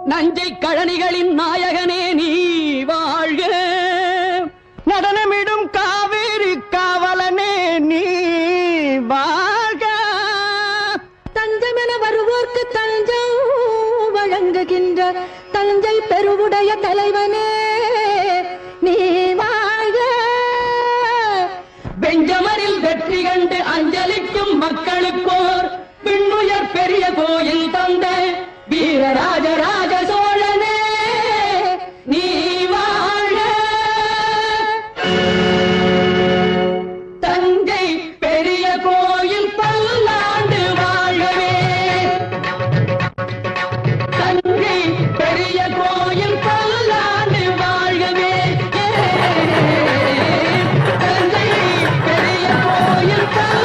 நஞ்சை கழனிகளின் நாயகனே நீ வாழ்க. நடனமிடும் காவேரி காவலனே நீ வாழ்க. தஞ்சமென வருவோர்க்கு தஞ்சம் வழங்குகின்ற தஞ்சை பெருவுடைய தலைவனே நீ வாழ்க. பெஞ்சமரில் வெற்றி கண்டு அஞ்சலிக்கும் மக்களுக்கோர் விண்ணுயர் பெரிய கோயில்